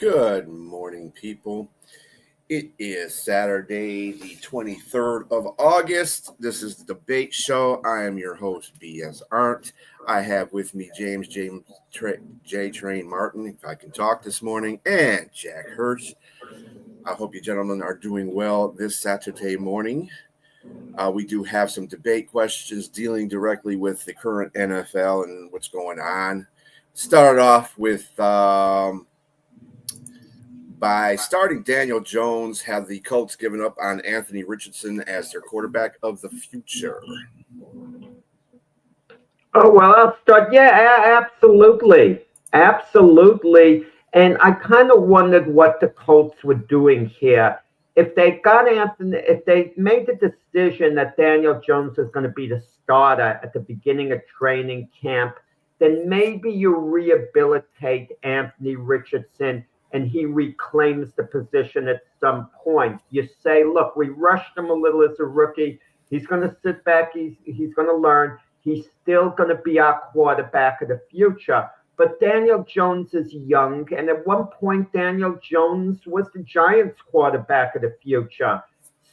Good morning, people. It is Saturday, the 23rd of August. This is the debate show. I am your host, BS Arndt. I have with me J. Train Martin, if I can talk this morning, and Jack Hirsh. I hope you gentlemen are doing well this Saturday morning. We do have some debate questions dealing directly with the current NFL and what's going on. Start off with by starting Daniel Jones, have the Colts given up on Anthony Richardson as their quarterback of the future? Oh, well, I'll start. Yeah, absolutely. Absolutely. And I kind of wondered what the Colts were doing here. If they got Anthony, if they made the decision that Daniel Jones is going to be the starter at the beginning of training camp, then maybe you rehabilitate Anthony Richardson and he reclaims the position at some point. You say, look, we rushed him a little as a rookie. He's going to sit back. He's going to learn. He's still going to be our quarterback of the future. But Daniel Jones is young, and at one point, Daniel Jones was the Giants' quarterback of the future.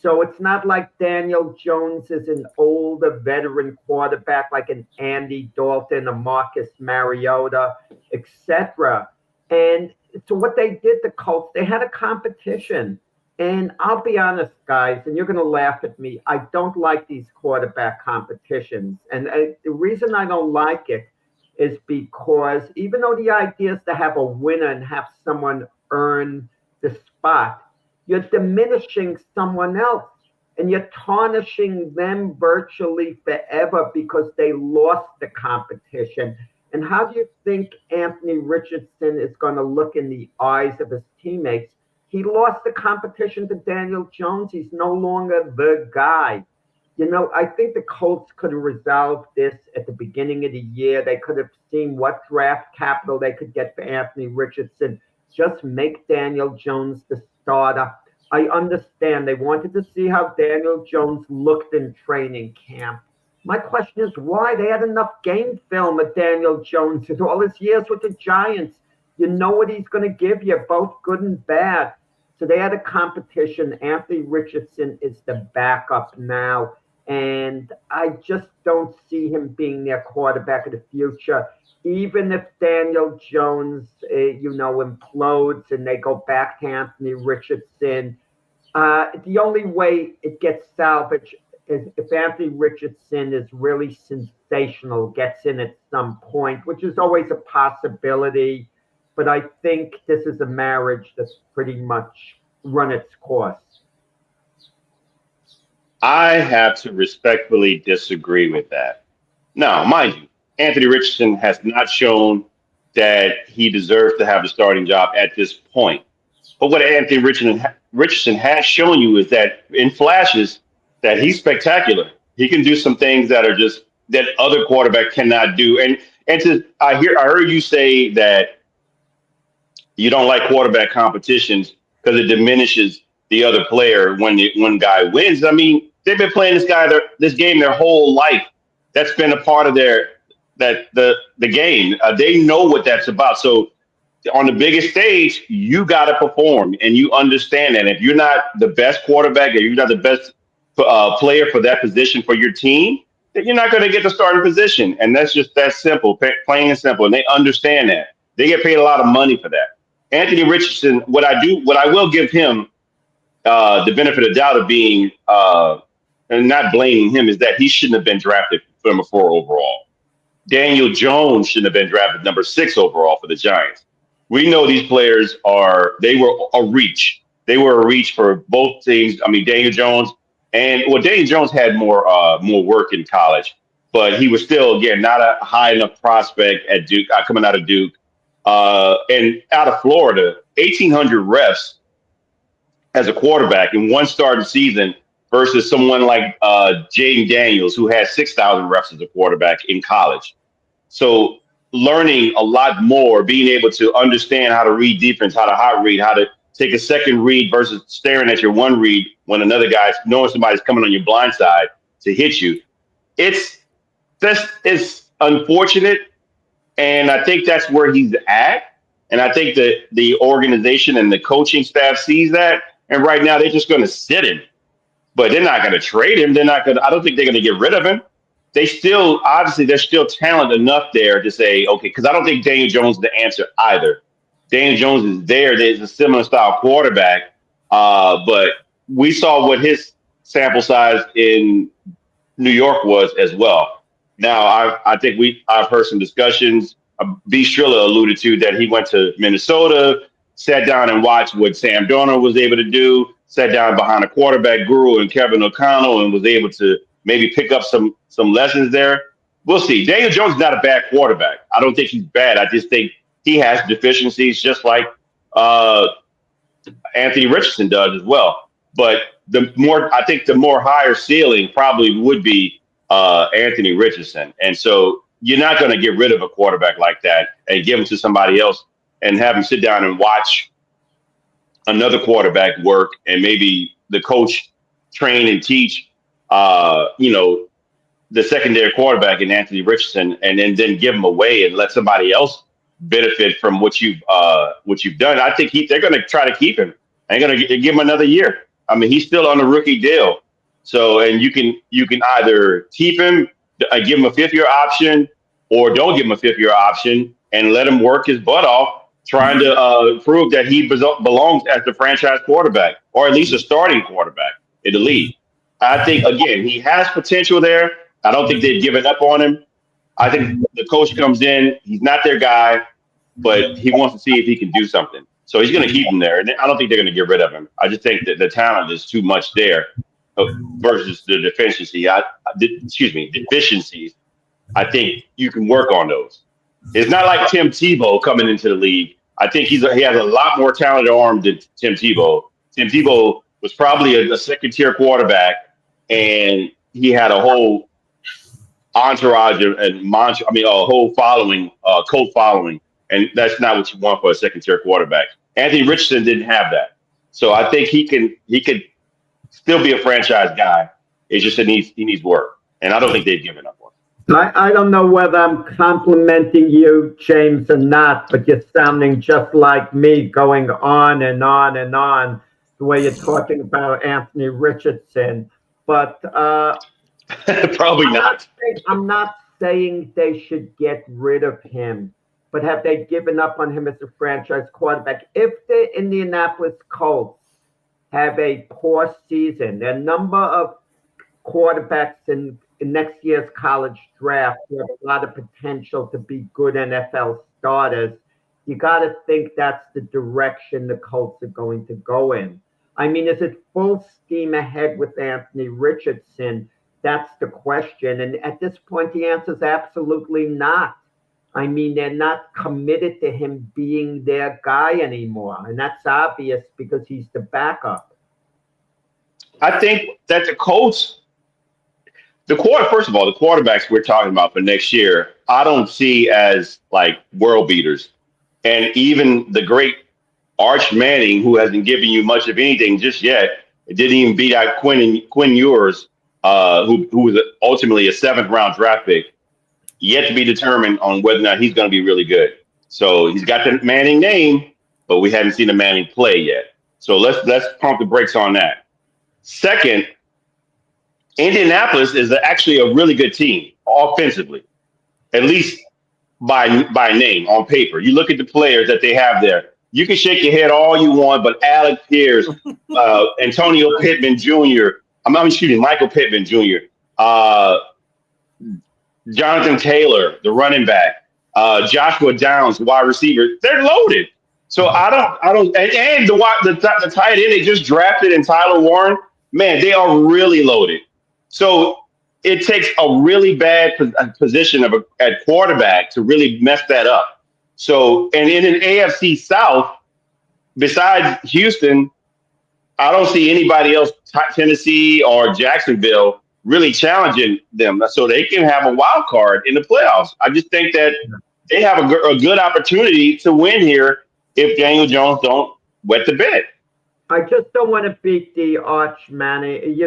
So it's not like Daniel Jones is an older veteran quarterback like an Andy Dalton, a Marcus Mariota, etc. And so what they did, the Colts, they had a competition. And I'll be honest, guys, and you're going to laugh at me. I don't like these quarterback competitions. And the reason I don't like it is because even though the idea is to have a winner and have someone earn the spot, you're diminishing someone else and you're tarnishing them virtually forever because they lost the competition. And how do you think Anthony Richardson is going to look in the eyes of his teammates? He lost the competition to Daniel Jones. He's no longer the guy. You know, I think the Colts could have resolved this at the beginning of the year. They could have seen what draft capital they could get for Anthony Richardson. Just make Daniel Jones the starter. I understand they wanted to see how Daniel Jones looked in training camp. My question is why? They had enough game film of Daniel Jones in all his years with the Giants. You know what he's going to give you, both good and bad. So they had a competition. Anthony Richardson is the backup now. And I just don't see him being their quarterback of the future. Even if Daniel Jones, implodes and they go back to Anthony Richardson, the only way it gets salvaged is if Anthony Richardson is really sensational, gets in at some point, which is always a possibility. But I think this is a marriage that's pretty much run its course. I have to respectfully disagree with that. Now, mind you, Anthony Richardson has not shown that he deserves to have the starting job at this point. But what Richardson has shown you is that in flashes that he's spectacular. He can do some things that are just that other quarterback cannot do. I heard you say that you don't like quarterback competitions because it diminishes the other player when one guy wins. I mean, they've been playing this game their whole life. That's been a part of the game. They know what that's about. So on the biggest stage, you got to perform, and you understand that. If you're not the best quarterback, or you're not the best player for that position for your team, then you're not going to get the starting position. And that's just that simple, plain and simple. And they understand that. They get paid a lot of money for that. Anthony Richardson, what I will give him the benefit of doubt of being and not blaming him is that he shouldn't have been drafted number 4 overall. Daniel Jones shouldn't have been drafted number 6 overall for the Giants. We know these players they were a reach. They were a reach for both teams. I mean, Daniel Jones Daniel Jones had more work in college, but he was still, again, not a high enough prospect at Duke, coming out of Duke. And out of Florida, 1,800 reps as a quarterback in one starting season versus someone like Jaden Daniels, who had 6,000 reps as a quarterback in college. So learning a lot more, being able to understand how to read defense, how to hot read, how to take a second read versus staring at your one read when another guy's knowing somebody's coming on your blind side to hit you. It's unfortunate. And I think that's where he's at. And I think that the organization and the coaching staff sees that. And right now they're just going to sit him, but they're not going to trade him. They're not going to, I don't think they're going to get rid of him. They still, obviously, there's still talent enough there to say, okay, because I don't think Daniel Jones is the answer either. Daniel Jones is there. There's a similar style quarterback. But we saw what his sample size in New York was as well. Now, I think I've heard some discussions. B. Striller alluded to that he went to Minnesota, sat down and watched what Sam Darnold was able to do, sat down behind a quarterback guru and Kevin O'Connell and was able to maybe pick up some lessons there. We'll see. Daniel Jones is not a bad quarterback. I don't think he's bad. I just think he has deficiencies just like Anthony Richardson does as well. But I think the more higher ceiling probably would be Anthony Richardson. And so you're not going to get rid of a quarterback like that and give him to somebody else and have him sit down and watch another quarterback work and maybe the coach train and teach, the secondary quarterback in Anthony Richardson, and then give him away and let somebody else benefit from what you've done. I think they're going to try to keep him. They're going to give him another year. I mean, he's still on the rookie deal. So, and you can either keep him, give him a fifth-year option, or don't give him a fifth-year option and let him work his butt off, trying to prove that he belongs as the franchise quarterback, or at least a starting quarterback in the league. I think, again, he has potential there. I don't think they've given up on him. I think the coach comes in, he's not their guy, but he wants to see if he can do something. So he's going to keep him there. And I don't think they're going to get rid of him. I just think that the talent is too much there versus the deficiencies. I think you can work on those. It's not like Tim Tebow coming into the league. I think he has a lot more talented arm than Tim Tebow. Tim Tebow was probably a second-tier quarterback, and he had a whole entourage and a whole following, cult following, and that's not what you want for a second-tier quarterback. Anthony Richardson didn't have that, so I think he could still be a franchise guy. It's just that he needs work, and I don't think they've given up on him. I don't know whether I'm complimenting you, James, or not, but you're sounding just like me, going on and on and on the way you're talking about Anthony Richardson. But probably not. I'm not saying they should get rid of him, but have they given up on him as a franchise quarterback? If the Indianapolis Colts have a poor season, their number of quarterbacks in next year's college draft who have a lot of potential to be good NFL starters, you got to think that's the direction the Colts are going to go in. I mean, is it full steam ahead with Anthony Richardson? That's the question. And at this point, the answer is absolutely not. I mean, they're not committed to him being their guy anymore. And that's obvious because he's the backup. I think that the Colts, first of all, the quarterbacks we're talking about for next year, I don't see as like world beaters. And even the great Arch Manning, who hasn't given you much of anything just yet, didn't even beat out Quinn Ewers, who was ultimately a 7th-round draft pick, yet to be determined on whether or not he's going to be really good. So he's got the Manning name, but we haven't seen the Manning play yet. So let's pump the brakes on that. Second, Indianapolis is actually a really good team offensively, at least by name on paper. You look at the players that they have there. You can shake your head all you want, but Alec Pierce, Antonio Pittman Jr., Michael Pittman Jr., Jonathan Taylor, the running back, Joshua Downs, the wide receiver, they're loaded. So I don't, and the tight end they just drafted in Tyler Warren, man, they are really loaded. So it takes a really bad position at quarterback to really mess that up. So, and in an AFC South, besides Houston, I don't see anybody else, Tennessee or Jacksonville, really challenging them so they can have a wild card in the playoffs. I just think that they have a good opportunity to win here if Daniel Jones don't wet the bed. I just don't want to beat the Arch Manning,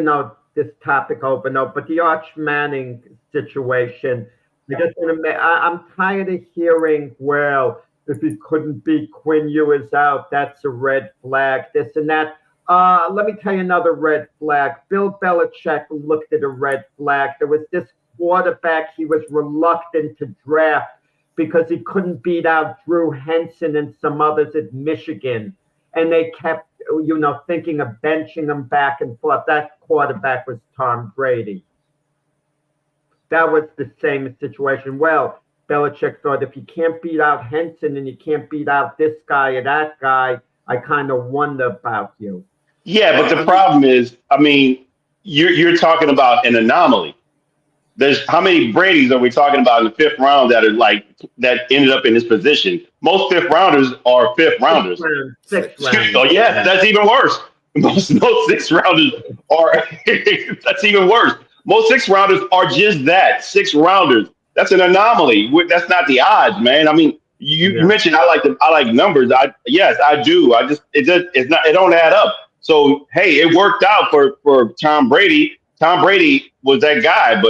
this topic over, but the Arch Manning situation. I'm tired of hearing, well, if he couldn't beat Quinn Ewers out, that's a red flag, this and that. Let me tell you another red flag. Bill Belichick looked at a red flag. There was this quarterback he was reluctant to draft because he couldn't beat out Drew Henson and some others at Michigan. And they kept, thinking of benching him back and forth. That quarterback was Tom Brady. That was the same situation. Well, Belichick thought if you can't beat out Henson and you can't beat out this guy or that guy, I kind of wonder about you. Yeah, but the problem is, I mean, you're talking about an anomaly. There's how many Brady's are we talking about in the fifth round that are like that ended up in this position? Most fifth rounders are fifth rounders. Sixth round. Oh yeah, that's even worse. Most six rounders are that's even worse. Most six rounders are just that, six rounders. That's an anomaly. That's not the odds, man. I mean, you mentioned I like numbers. Yes, I do. It's not, it don't add up. So hey, it worked out for Tom Brady. Tom Brady was that guy,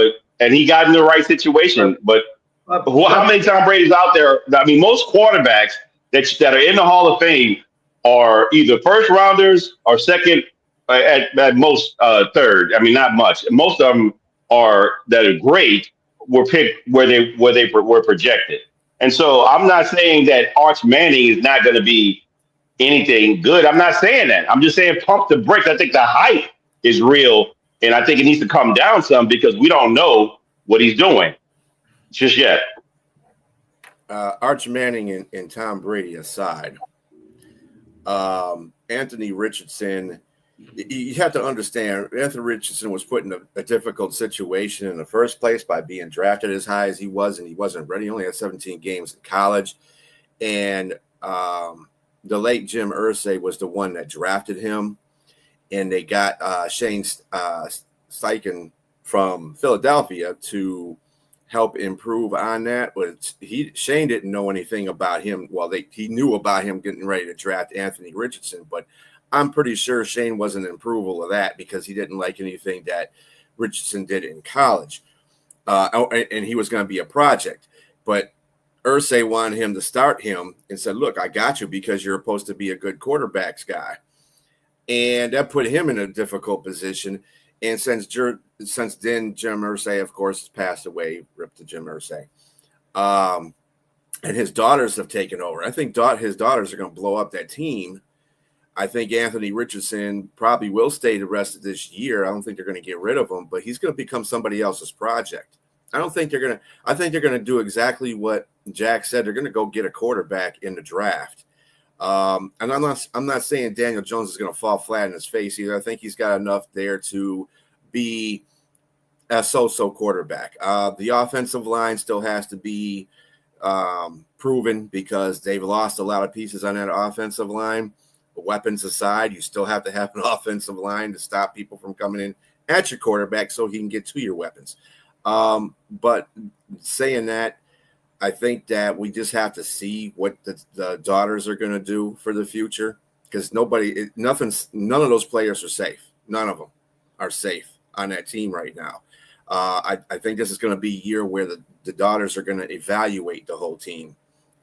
and he got in the right situation. But how many Tom Brady's out there? I mean, most quarterbacks that are in the Hall of Fame are either first rounders or second, at most third. I mean, not much. Most of them that are great were picked where they were projected. And so I'm not saying that Arch Manning is not going to be anything good. I'm not saying that. I'm just saying pump the brakes. I think the hype is real, and I think it needs to come down some because we don't know what he's doing just yet. Arch Manning and Tom Brady aside, Anthony Richardson, you have to understand, Anthony Richardson was put in a difficult situation in the first place by being drafted as high as he was, and he wasn't ready. He only had 17 games in college. And the late Jim Irsay was the one that drafted him. And they got Shane Steichen from Philadelphia to help improve on that. But Shane didn't know anything about him. Well, he knew about him getting ready to draft Anthony Richardson, but I'm pretty sure Shane wasn't an approval of that because he didn't like anything that Richardson did in college. And he was going to be a project. But Irsay wanted him to start him and said, look, I got you because you're supposed to be a good quarterbacks guy. And that put him in a difficult position. And since then, Jim Irsay, of course, has passed away. Rip to Jim Irsay. And his daughters have taken over. I think his daughters are going to blow up that team. I think Anthony Richardson probably will stay the rest of this year. I don't think they're going to get rid of him, but he's going to become somebody else's project. I think they're going to do exactly what Jack said. They're going to go get a quarterback in the draft. And I'm not saying Daniel Jones is going to fall flat in his face either. I think he's got enough there to be a so-so quarterback. The offensive line still has to be proven because they've lost a lot of pieces on that offensive line. Weapons aside, you still have to have an offensive line to stop people from coming in at your quarterback so he can get to your weapons. But saying that, I think that we just have to see what the daughters are going to do for the future because none of those players are safe. None of them are safe on that team right now. I think this is going to be a year where the daughters are going to evaluate the whole team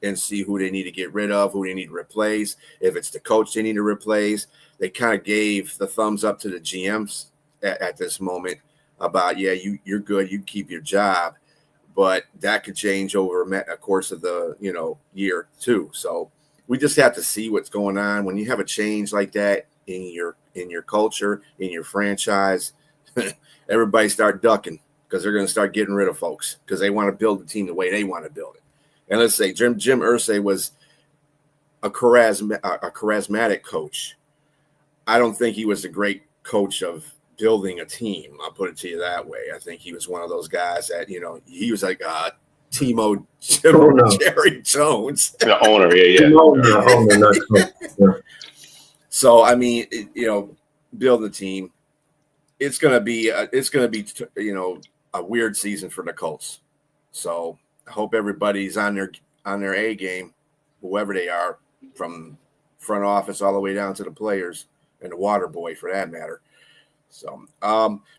and see who they need to get rid of, who they need to replace. If it's the coach they need to replace, they kind of gave the thumbs up to the GMs at this moment about, yeah, you're good, you keep your job, but that could change over a course of the year too. So we just have to see what's going on when you have a change like that in your culture, in your franchise. Everybody start ducking because they're going to start getting rid of folks because they want to build the team the way they want to build it. And let's say Jim Irsay was a charismatic coach. I don't think he was a great coach of building a team. I'll put it to you that way. I think he was one of those guys that, he was like Timo Jerry Jones. The owner, yeah. So, I mean, build a team. It's going to be a weird season for the Colts. So I hope everybody's on their A game, whoever they are, from front office all the way down to the players and the water boy for that matter. So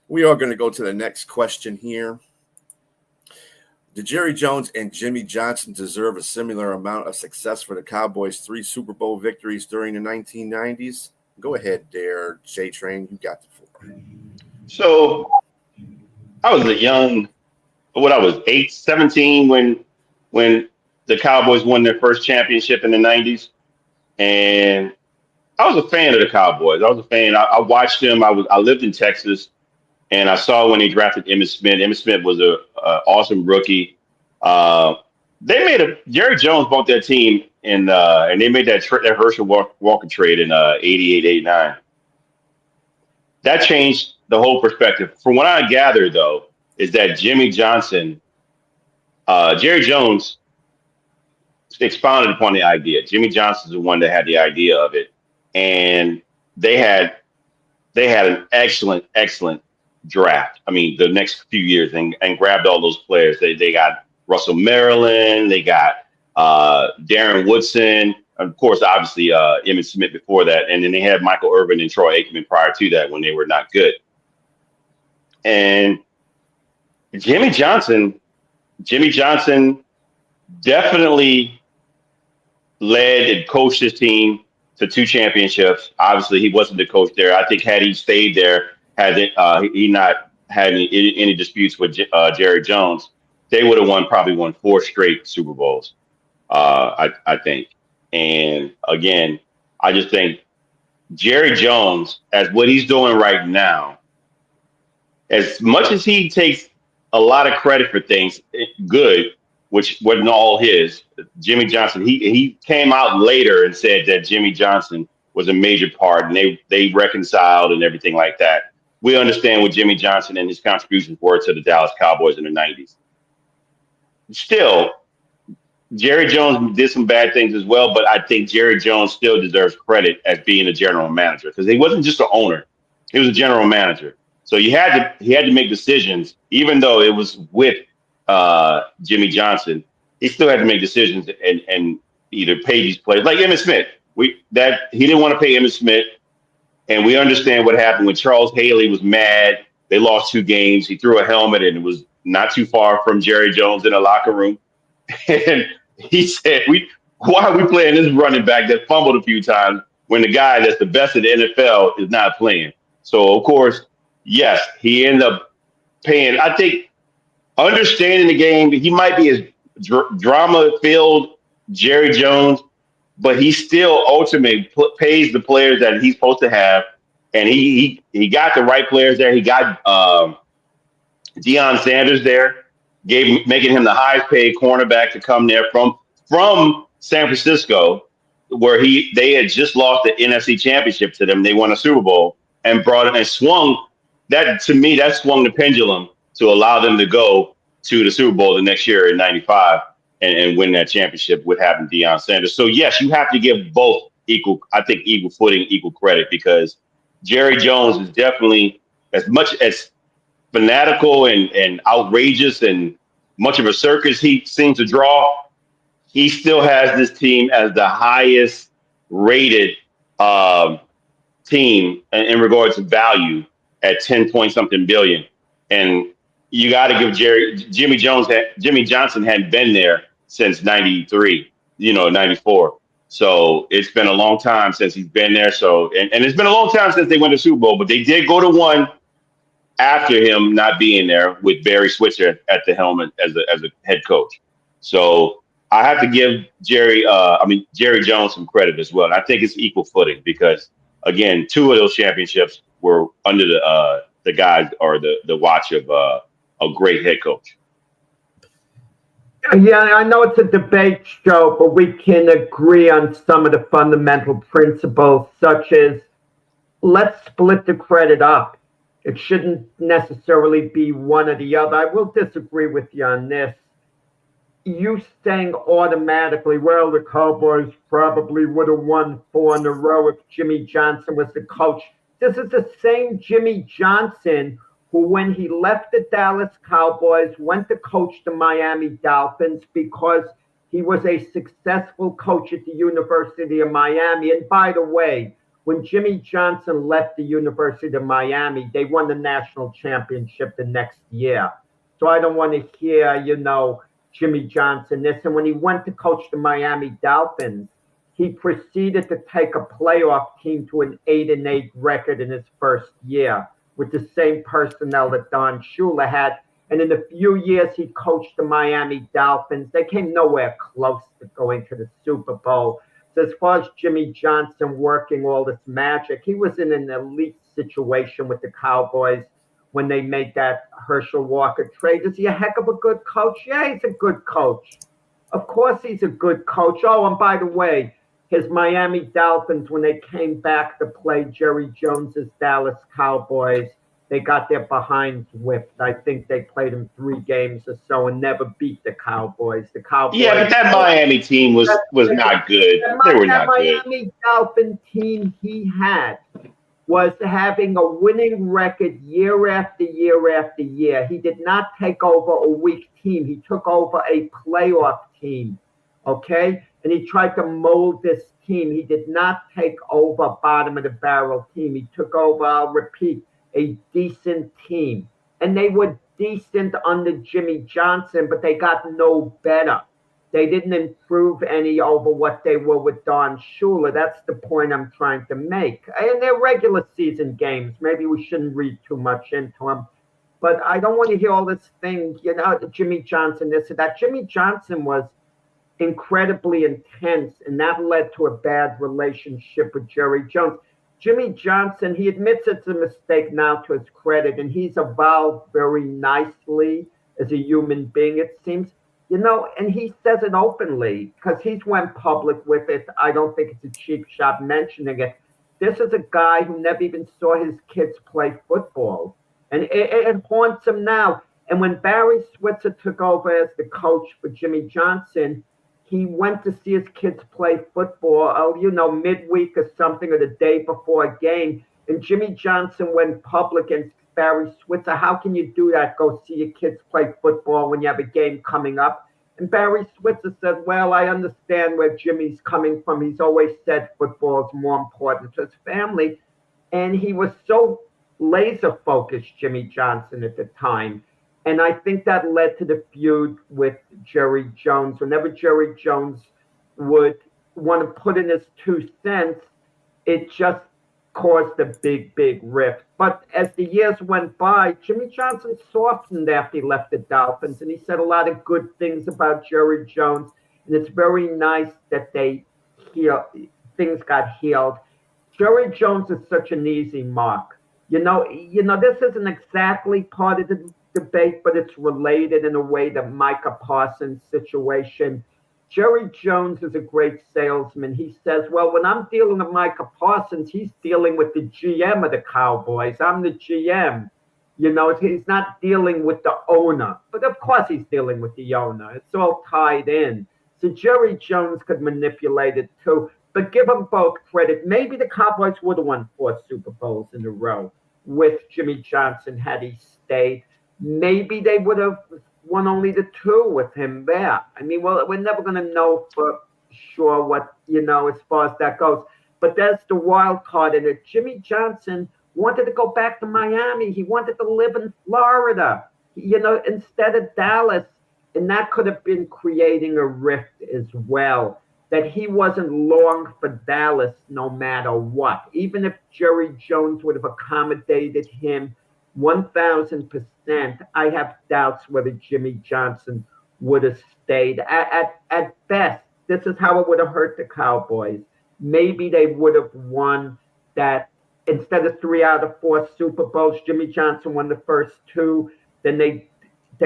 we are going to go to the next question here. Did Jerry Jones and Jimmy Johnson deserve a similar amount of success for the Cowboys' 3 Super Bowl victories during the 1990s? Go ahead, there, J Train. You got the floor. So I was I was 17 when the Cowboys won their first championship in the 90s. And I was a fan of the Cowboys. I was a fan. I watched them. I lived in Texas, and I saw when they drafted Emmitt Smith. Emmitt Smith was a awesome rookie. Uh, they made a Jerry Jones bought that team, and they made that Herschel Walker trade in 88, 89. That changed the whole perspective. From what I gather, though, is that Jerry Jones expounded upon the idea. Jimmy Johnson's the one that had the idea of it, and they had an excellent draft. I mean, the next few years, and grabbed all those players. They got Russell Maryland, they got Darren Woodson, of course, obviously Emmitt Smith before that, and then they had Michael Irvin and Troy Aikman prior to that when they were not good. And Jimmy Johnson definitely led and coached his team to 2 championships. Obviously, he wasn't the coach there. I think had he stayed there, had he not had any disputes with Jerry Jones, they would have probably won 4 straight Super Bowls. I think. And again, I just think Jerry Jones, as what he's doing right now, as much as he takes a lot of credit for things good, which wasn't all his, Jimmy Johnson, he came out later and said that Jimmy Johnson was a major part, and they reconciled and everything like that. We understand what Jimmy Johnson and his contributions were to the Dallas Cowboys in the 90s. Still, Jerry Jones did some bad things as well, but I think Jerry Jones still deserves credit as being a general manager, because he wasn't just an owner; he was a general manager. So he had to make decisions, even though it was with Jimmy Johnson. He still had to make decisions and either pay these players, like Emmitt Smith. He didn't want to pay Emmitt Smith, and we understand what happened when Charles Haley was mad. They lost 2 games. He threw a helmet, and it was not too far from Jerry Jones in the locker room. And he said, why are we playing this running back that fumbled a few times when the guy that's the best in the NFL is not playing? So, of course, yes, he ended up paying. I think understanding the game, he might be as drama-filled Jerry Jones, but he still ultimately pays the players that he's supposed to have. And he got the right players there. He got Deion Sanders there, making him the highest paid cornerback to come there from San Francisco, where they had just lost the NFC Championship to them. They won a Super Bowl and brought it and swung that. To me, that swung the pendulum to allow them to go to the Super Bowl the next year in '95 and win that championship with having Deion Sanders. So yes, you have to give both equal footing, equal credit, because Jerry Jones is definitely, as much as fanatical and outrageous and much of a circus he seems to draw, he still has this team as the highest rated team in regards to value at 10 point something billion. And you got to give Jimmy Johnson hadn't been there since 93, 94. So it's been a long time since he's been there. So, and it's been a long time since they went to Super Bowl, but they did go to one after him not being there, with Barry Switzer at the helm as a head coach. So I have to give Jerry Jones some credit as well. And I think it's equal footing, because again, 2 of those championships were under the guys or the watch of a great head coach. Yeah, I know it's a debate show, but we can agree on some of the fundamental principles, such as let's split the credit up. It shouldn't necessarily be one or the other. I will disagree with you on this. You saying automatically, well, the Cowboys probably would have won 4 in a row if Jimmy Johnson was the coach. This is the same Jimmy Johnson who, when he left the Dallas Cowboys, went to coach the Miami Dolphins because he was a successful coach at the University of Miami. And by the way, when Jimmy Johnson left the University of Miami, they won the national championship the next year. So I don't want to hear, Jimmy Johnson this. And when he went to coach the Miami Dolphins, he proceeded to take a playoff team to an 8-8 record in his first year with the same personnel that Don Shula had. And in the few years he coached the Miami Dolphins, they came nowhere close to going to the Super Bowl. So as far as Jimmy Johnson working all this magic, he was in an elite situation with the Cowboys when they made that Herschel Walker trade. Is he a heck of a good coach? Yeah, he's a good coach. Of course he's a good coach. Oh, and by the way, his Miami Dolphins, when they came back to play Jerry Jones's Dallas Cowboys, they got their behinds whipped. I think they played him 3 games or so and never beat the Cowboys. The Cowboys. Yeah, but that Miami team was not good. They were not good. That Miami Dolphin team he had was having a winning record year after year after year. He did not take over a weak team. He took over a playoff team, okay? And he tried to mold this team. He did not take over bottom of the barrel team. He took over, I'll repeat, a decent team. And they were decent under Jimmy Johnson, but they got no better. They didn't improve any over what they were with Don Shula. That's the point I'm trying to make. And they're regular season games. Maybe we shouldn't read too much into them. But I don't want to hear all this thing, Jimmy Johnson, this or that. Jimmy Johnson was incredibly intense, and that led to a bad relationship with Jerry Jones. Jimmy Johnson, he admits it's a mistake now to his credit, and he's evolved very nicely as a human being, it seems. And he says it openly because he's went public with it. I don't think it's a cheap shot mentioning it. This is a guy who never even saw his kids play football. And it haunts him now. And when Barry Switzer took over as the coach for Jimmy Johnson, he went to see his kids play football, midweek or something, or the day before a game. And Jimmy Johnson went public and Barry Switzer, how can you do that? Go see your kids play football when you have a game coming up. And Barry Switzer said, well, I understand where Jimmy's coming from. He's always said football is more important to his family. And he was so laser focused, Jimmy Johnson, at the time. And I think that led to the feud with Jerry Jones. Whenever Jerry Jones would want to put in his 2 cents, it just caused a big, big rift. But as the years went by, Jimmy Johnson softened after he left the Dolphins, and he said a lot of good things about Jerry Jones. And it's very nice that things got healed. Jerry Jones is such an easy mark. This isn't exactly part of the debate, but it's related in a way, the Micah Parsons situation. Jerry Jones is a great salesman. He says, well, when I'm dealing with Micah Parsons, he's dealing with the GM of the Cowboys. I'm the GM. He's not dealing with the owner. But of course he's dealing with the owner. It's all tied in. So Jerry Jones could manipulate it too. But give them both credit. Maybe the Cowboys would have won 4 Super Bowls in a row with Jimmy Johnson had he stayed. Maybe they would have won only the 2 with him there. I mean, well, we're never going to know for sure what, as far as that goes. But that's the wild card in it. Jimmy Johnson wanted to go back to Miami. He wanted to live in Florida, instead of Dallas. And that could have been creating a rift as well, that he wasn't long for Dallas no matter what. Even if Jerry Jones would have accommodated him 1,000%, I have doubts whether Jimmy Johnson would have stayed. At best, this is how it would have hurt the Cowboys. Maybe they would have won that. Instead of 3 out of 4 Super Bowls, Jimmy Johnson won the first 2. Then they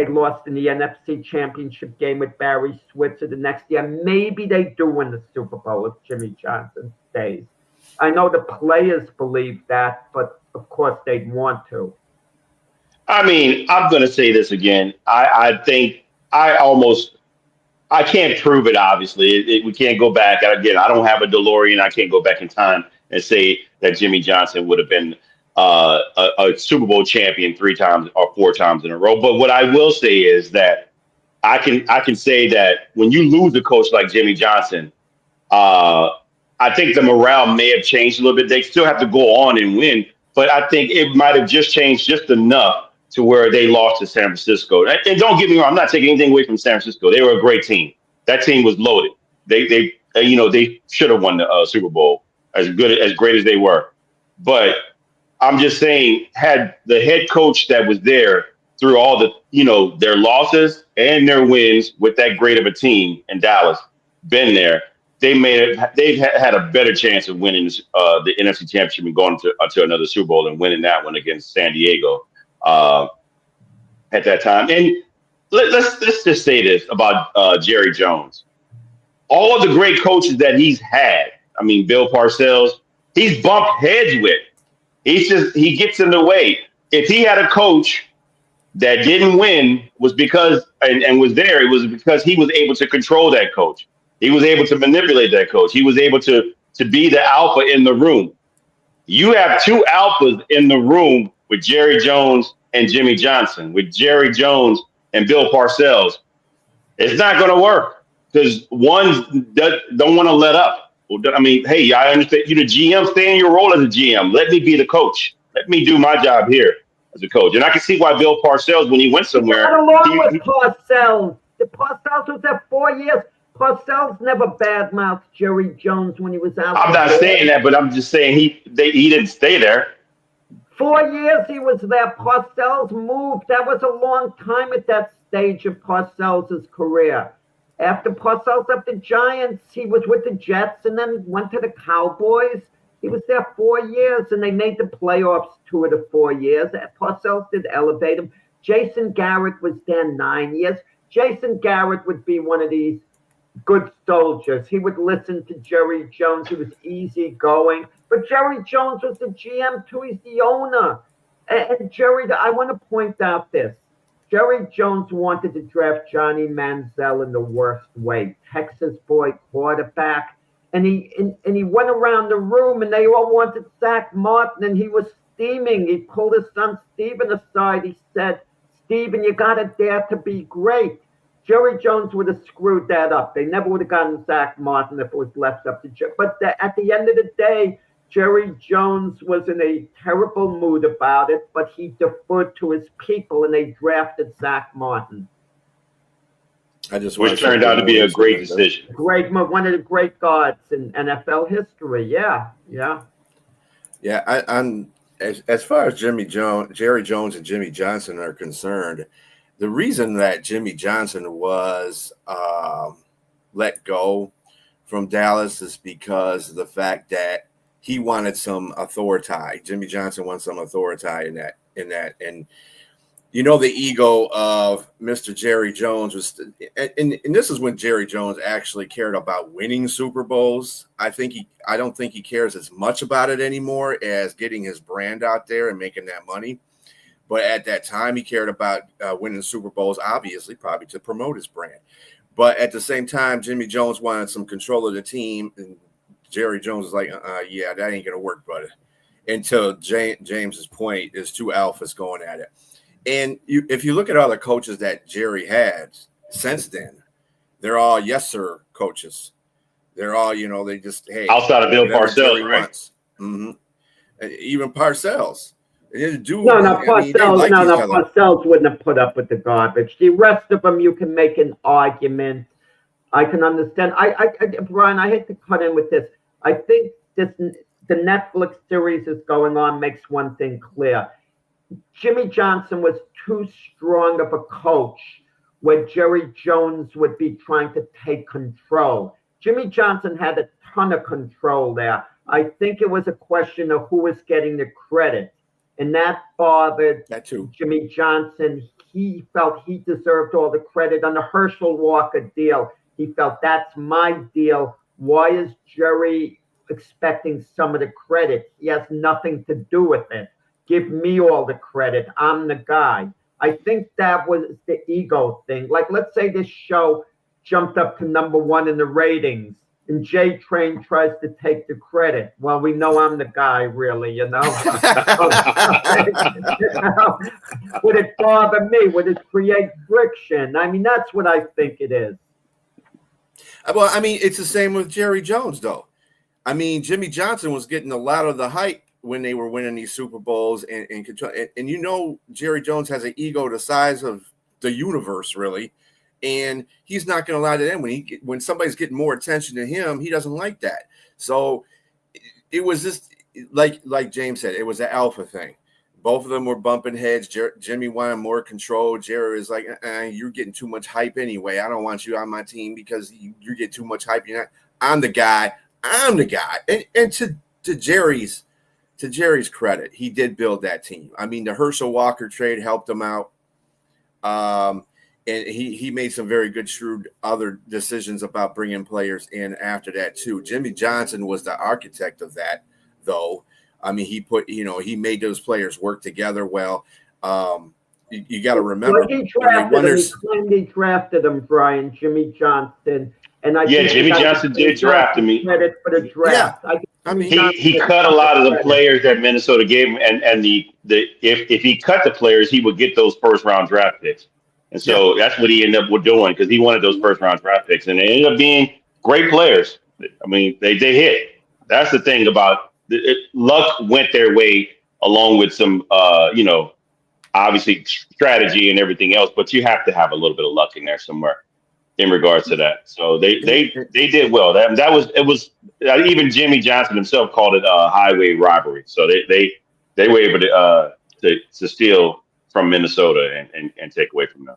lost in the NFC Championship game with Barry Switzer the next year. Maybe they do win the Super Bowl if Jimmy Johnson stays. I know the players believe that, but of course they'd want to. I mean, I'm going to say this again. I think I can't prove it, obviously. We can't go back. Again, I don't have a DeLorean. I can't go back in time and say that Jimmy Johnson would have been a Super Bowl champion 3 times or 4 times in a row. But what I will say is that I can say that when you lose a coach like Jimmy Johnson, I think the morale may have changed a little bit. They still have to go on and win, but I think it might have just changed just enough to where they lost to San Francisco. And don't get me wrong, I'm not taking anything away from San Francisco. They were a great team. That team was loaded. They should have won the Super Bowl as great as they were. But I'm just saying, had the head coach that was there through all the, their losses and their wins with that great of a team in Dallas been there, they've had a better chance of winning the NFC Championship and going to another Super Bowl and winning that one against San Diego at that time. And let's just say this about Jerry Jones. All of the great coaches that he's had, I mean, Bill Parcells, he's bumped heads with. He gets in the way. If he had a coach that didn't win was because and was there, it was because he was able to control that coach. He was able to manipulate that coach. He was able to be the alpha in the room. You have two alphas in the room with Jerry Jones and Jimmy Johnson, with Jerry Jones and Bill Parcells. It's not going to work because one don't want to let up. I mean, hey, I understand you the GM, stay in your role as a GM. Let me be the coach. Let me do my job here as a coach. And I can see why Bill Parcells, when he went somewhere. Got along with Parcells. The Parcells was there 4 years. Parcells never badmouthed Jerry Jones when he was out. I'm not saying that, but I'm just saying he didn't stay there. 4 years he was there. Parcells moved. That was a long time at that stage of Parcells' career. After Parcells left the Giants, he was with the Jets and then went to the Cowboys. He was there 4 years, and they made the playoffs 2 of the 4 years. Parcells did elevate him. Jason Garrett was there 9 years. Jason Garrett would be one of these good soldiers. He would listen to Jerry Jones. He was easygoing. But Jerry Jones was the GM, too. He's the owner. And Jerry, I want to point out this. Jerry Jones wanted to draft Johnny Manziel in the worst way. Texas boy quarterback. And he went around the room, and they all wanted Zach Martin, and he was steaming. He pulled his son Steven aside. He said, Steven, you got to dare to be great. Jerry Jones would have screwed that up. They never would have gotten Zach Martin if it was left up to Jerry. But at the end of the day, Jerry Jones was in a terrible mood about it, but he deferred to his people, and they drafted Zach Martin. Which turned out to be a great decision. Great move, one of the great guards in NFL history. Yeah. I'm as far as Jerry Jones and Jimmy Johnson are concerned, the reason that Jimmy Johnson was let go from Dallas is because of the fact that he wanted some authority. Jimmy Johnson wanted some authority in that. And the ego of Mr. Jerry Jones was, and this is when Jerry Jones actually cared about winning Super Bowls. I don't think he cares as much about it anymore as getting his brand out there and making that money. But at that time, he cared about winning Super Bowls, obviously, probably to promote his brand. But at the same time, Jimmy Jones wanted some control of the team, and Jerry Jones was like, yeah, that ain't going to work, brother. Until James's point, is two alphas going at it. And if you look at other coaches that Jerry had since then, they're all yes, sir coaches. They're all, they just, hey. Outside of Bill Parcells, right? Mm-hmm. And even Parcells. Parcells wouldn't have put up with the garbage. The rest of them, you can make an argument. I can understand. Brian, I hate to cut in with this. I think the Netflix series is going on makes one thing clear. Jimmy Johnson was too strong of a coach where Jerry Jones would be trying to take control. Jimmy Johnson had a ton of control there. I think it was a question of who was getting the credit. And that bothered Jimmy Johnson. He felt he deserved all the credit on the Herschel Walker deal. He felt that's my deal. Why is Jerry expecting some of the credit? He has nothing to do with it. Give me all the credit. I'm the guy. I think that was the ego thing. Like, let's say this show jumped up to ¡1 in the ratings, and J Train tries to take the credit. Well, we know I'm the guy, really, Would it bother me? Would it create friction? I mean, that's what I think it is. Well, I mean, it's the same with Jerry Jones, though. I mean, Jimmy Johnson was getting a lot of the hype when they were winning these Super Bowls and control. And you know, Jerry Jones has an ego the size of the universe, really, and he's not going to allow that in. When somebody's getting more attention to him, he doesn't like that. So it was just like James said, it was an alpha thing. Both of them were bumping heads. Jimmy wanted more control. Jerry was like, "You're getting too much hype anyway. I don't want you on my team because you get too much hype. I'm the guy. I'm the guy." And to Jerry's credit, he did build that team. I mean, the Herschel Walker trade helped him out. And he made some very good, shrewd other decisions about bringing players in after that too. Jimmy Johnson was the architect of that, though. I mean, he made those players work together well. You got to remember. Well, he claimed he drafted him, Brian, Jimmy Johnson. And Jimmy Johnson did draft him. Credit for the draft. Yeah. He cut a lot of the players that Minnesota gave him, and if he cut the players, he would get those first round draft picks. And so that's what he ended up doing, because he wanted those first round draft picks, and they ended up being great players. I mean, they hit. That's the thing about luck went their way, along with some obviously strategy and everything else, but you have to have a little bit of luck in there somewhere in regards to that. So they did well. It was even Jimmy Johnson himself called it a highway robbery. So they were able to steal from Minnesota and take away from them.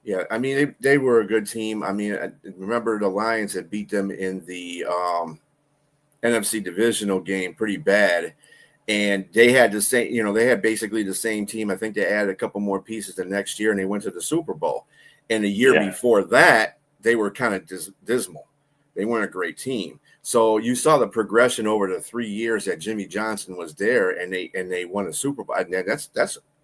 Yeah, I mean they were a good team. I mean, remember the Lions had beat them in the NFC divisional game pretty bad, and they had the same. They had basically the same team. I think they added a couple more pieces the next year, and they went to the Super Bowl. And the year before that, they were kind of dismal. They weren't a great team. So you saw the progression over the 3 years that Jimmy Johnson was there, and they won a Super Bowl. And that's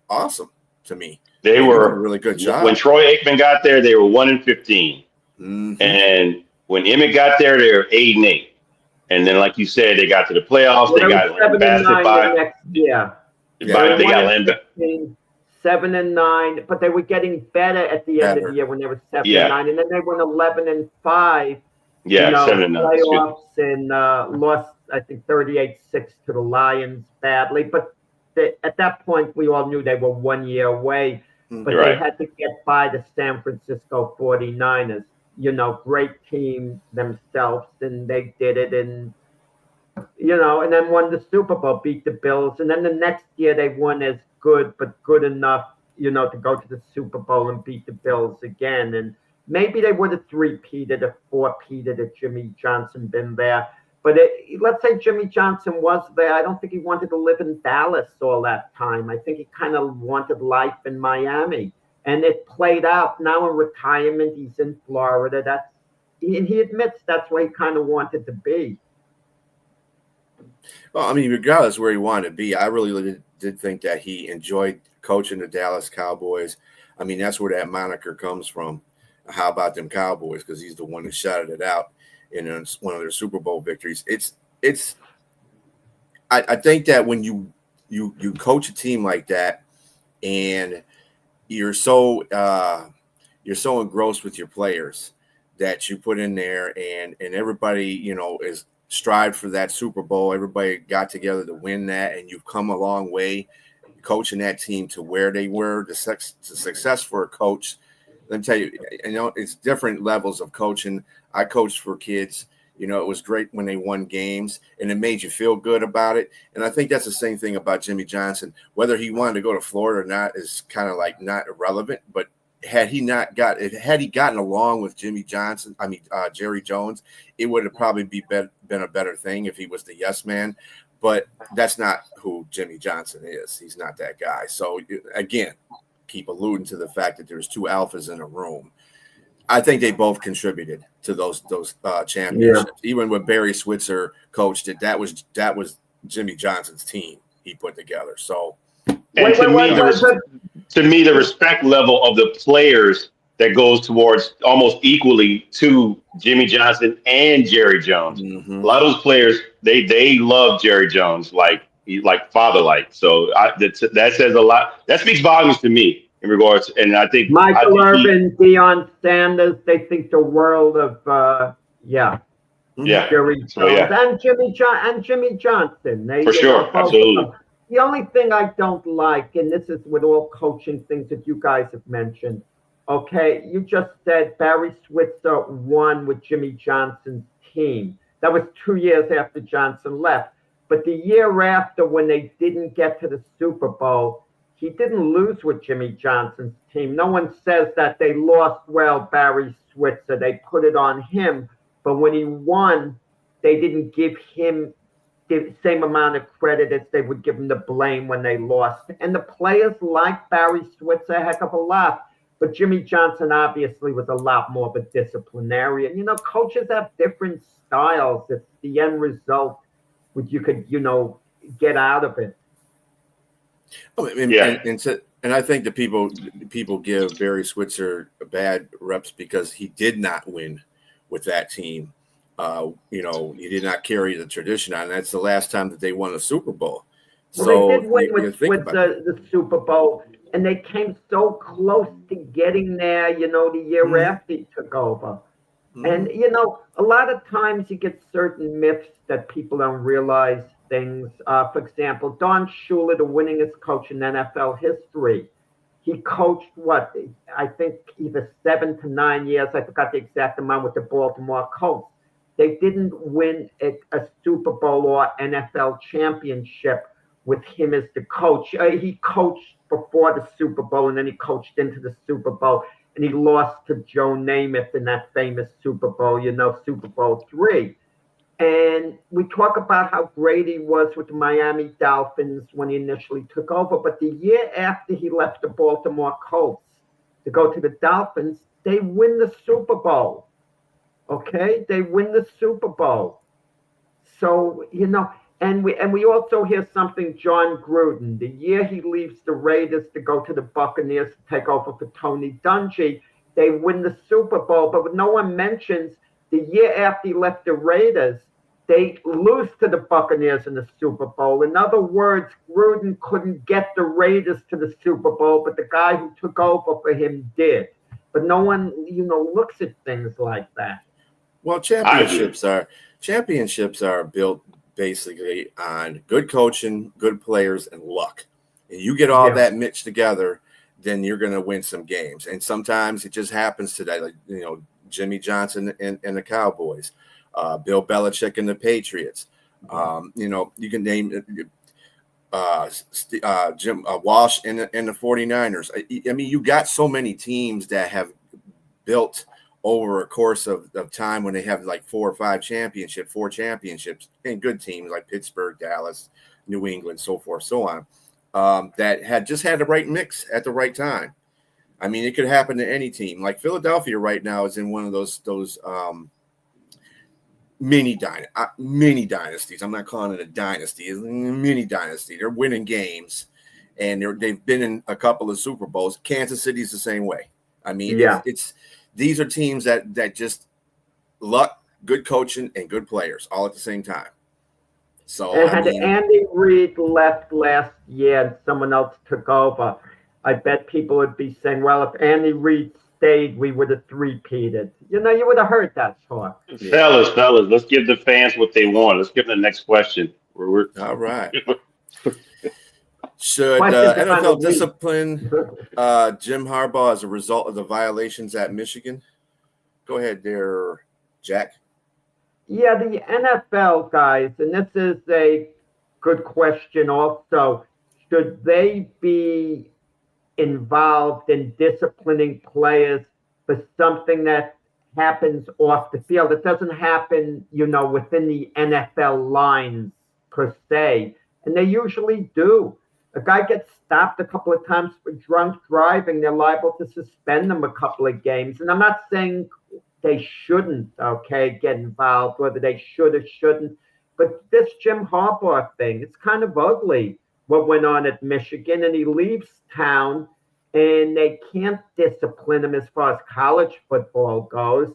awesome to me. They were a really good job. When Troy Aikman got there, they were 1-15, and when Emmett got there, they were 8-8. And then, like you said, they got to the playoffs. They got lambasted by. They got lambasted. 7-9, but they were getting better at the end of the year when they were 7-9, and then they went 11-5. Yeah, 7-9 playoffs, and lost, I think, 38-6 to the Lions badly. But at that point, we all knew they were 1 year away. But they had to get by the San Francisco 49ers. Great team themselves, and they did it, and then won the Super Bowl, beat the Bills, and then the next year they won as good, but good enough, to go to the Super Bowl and beat the Bills again. And maybe they would have three-peated or four-peated if Jimmy Johnson been there. But let's say Jimmy Johnson was there. I don't think he wanted to live in Dallas all that time. I think he kind of wanted life in Miami. And it played out. Now in retirement, he's in Florida. And he admits that's where he kind of wanted to be. Well, I mean, regardless where he wanted to be, I really did think that he enjoyed coaching the Dallas Cowboys. I mean, that's where that moniker comes from. How about them Cowboys? Because he's the one who shouted it out in one of their Super Bowl victories. I think that when you coach a team like that, and you're so engrossed with your players that you put in there, and everybody is strive for that Super Bowl. Everybody got together to win that, and you've come a long way coaching that team to where they were. The success for a coach, let me tell you, it's different levels of coaching. I coached for kids. It was great when they won games, and it made you feel good about it. And I think that's the same thing about Jimmy Johnson. Whether he wanted to go to Florida or not is kind of like not irrelevant. But had he gotten along with Jerry Jones, it would have probably been a better thing if he was the yes man. But that's not who Jimmy Johnson is. He's not that guy. So again, keep alluding to the fact that there's two alphas in a room. I think they both contributed to those championships. Yeah. Even when Barry Switzer coached it, that was Jimmy Johnson's team he put together. So, and to me, the respect level of the players that goes towards almost equally to Jimmy Johnson and Jerry Jones. Mm-hmm. A lot of those players, they love Jerry Jones like father-like. So that says a lot. That speaks volumes to me in regards. And I think Michael Irvin, Deion Sanders, they think the world of Yeah. Jerry So Jones yeah, and Jimmy Johnson. They, for sure, both of absolutely. them. The only thing I don't like, and this is with all coaching things that you guys have mentioned, okay, you just said Barry Switzer won with Jimmy Johnson's team. That was 2 years after Johnson left. But the year after, when they didn't get to the Super Bowl, he didn't lose with Jimmy Johnson's team. No one says that they lost, well, Barry Switzer. They put it on him. But when he won, they didn't give him the same amount of credit as they would give him the blame when they lost. And the players like Barry Switzer a heck of a lot. But Jimmy Johnson obviously was a lot more of a disciplinarian. Coaches have different styles. It's the end result which you could, get out of it. Oh, Yeah. And I think that people give Barry Switzer bad reps because he did not win with that team. He did not carry the tradition on. That's the last time that they won a Super Bowl. Well, So they did win you with think about that. the Super Bowl, and they came so close to getting there, the year after he took over. And, a lot of times you get certain myths that people don't realize things. For example, Don Shula, the winningest coach in NFL history, he coached I think either 7 to 9 years. I forgot the exact amount with the Baltimore Colts. They didn't win a Super Bowl or NFL championship with him as the coach. He coached before the Super Bowl, and then he coached into the Super Bowl, and he lost to Joe Namath in that famous Super Bowl, Super Bowl III. And we talk about how great he was with the Miami Dolphins when he initially took over. But the year after he left the Baltimore Colts to go to the Dolphins, they win the Super Bowl. Okay? They win the Super Bowl. So, and we also hear something, John Gruden, the year he leaves the Raiders to go to the Buccaneers to take over for Tony Dungy, they win the Super Bowl. But what no one mentions, the year after he left the Raiders, they lose to the Buccaneers in the Super Bowl. In other words, Gruden couldn't get the Raiders to the Super Bowl, but the guy who took over for him did. But no one, looks at things like that. Well, championships are built basically on good coaching, good players, and luck. And you get all that mixed together, then you're going to win some games. And sometimes it just happens today, like Jimmy Johnson and the Cowboys, Bill Belichick and the Patriots. You can name Jim Walsh and the 49ers. I mean, you got so many teams that have built over a course of time when they have like 4 or 5 championships, and good teams like Pittsburgh, Dallas, New England, so forth, so on, that had just had the right mix at the right time. I mean, it could happen to any team. Like Philadelphia right now is in one of those mini dynasties. I'm not calling it a dynasty. It's a mini dynasty. They're winning games, and they've been in a couple of Super Bowls. Kansas City's the same way. I mean, these are teams that just luck, good coaching, and good players all at the same time. So and Andy Reid left last year and someone else took over, I bet people would be saying, well, if Andy Reid stayed, we would have three-peated. You would have heard that talk. Fellas, let's give the fans what they want. Let's give them the next question. All right. Should NFL discipline Jim Harbaugh as a result of the violations at Michigan? Go ahead there, Jack. Yeah, the NFL guys, and this is a good question also, should they be involved in disciplining players for something that happens off the field? It doesn't happen, within the NFL lines per se, and they usually do. A guy gets stopped a couple of times for drunk driving, they're liable to suspend them a couple of games. And I'm not saying they shouldn't, get involved, whether they should or shouldn't. But this Jim Harbaugh thing, it's kind of ugly what went on at Michigan. And he leaves town, and they can't discipline him as far as college football goes.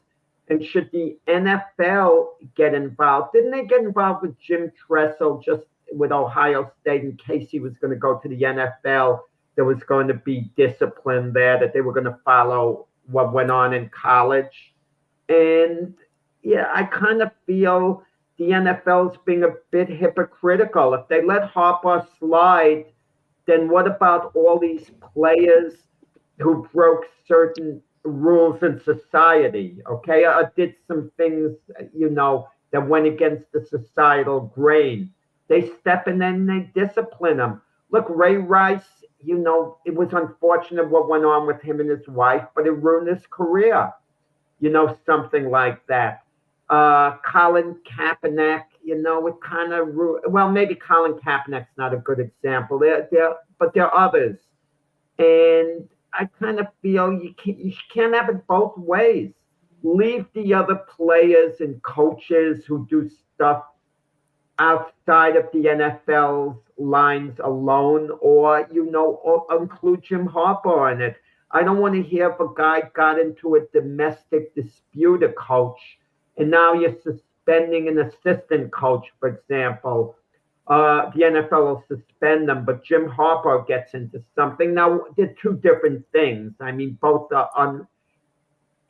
And should the NFL get involved? Didn't they get involved with Jim Tressel just with Ohio State in case he was going to go to the NFL? There was going to be discipline there, that they were going to follow what went on in college. And, yeah, I kind of feel the NFL's being a bit hypocritical. If they let Harper slide, then what about all these players who broke certain rules in society? Okay, I did some things, that went against the societal grain. They step in and they discipline them. Look, Ray Rice, it was unfortunate what went on with him and his wife, but it ruined his career, something like that. Colin Kaepernick, it kind of well, maybe Colin Kaepernick's not a good example. But there are others, and I kind of feel you can't have it both ways. Leave the other players and coaches who do stuff outside of the NFL's lines alone, or include Jim Harbaugh in it. I don't want to hear if a guy got into a domestic dispute, a coach, and now you're suspending an assistant coach, for example. The NFL will suspend them, but Jim Harbaugh gets into something. Now, they're two different things. I mean, both are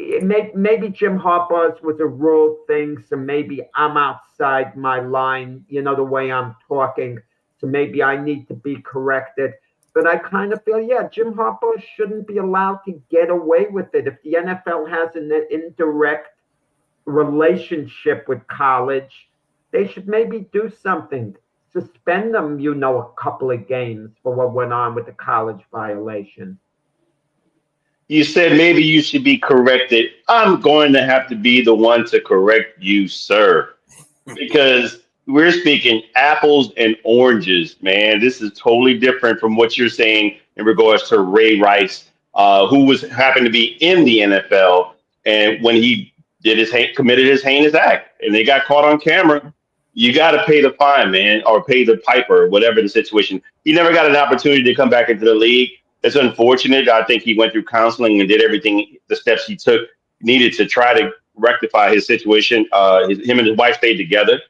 maybe Jim Harbaugh's was a rule thing, so maybe I'm outside my line, the way I'm talking, so maybe I need to be corrected. But I kind of feel, yeah, Jim Harbaugh shouldn't be allowed to get away with it. If the NFL has an indirect relationship with college, they should maybe do something. Suspend them, a couple of games for what went on with the college violation. You said maybe you should be corrected. I'm going to have to be the one to correct you, sir, because we're speaking apples and oranges, man. This is totally different from what you're saying in regards to Ray Rice, who was happened to be in the NFL, and when he committed his heinous act, and they got caught on camera. You got to pay the fine, man, or pay the piper, whatever the situation. He never got an opportunity to come back into the league. It's unfortunate. I think he went through counseling and did everything, the steps he took needed to try to rectify his situation. Him and his wife stayed together.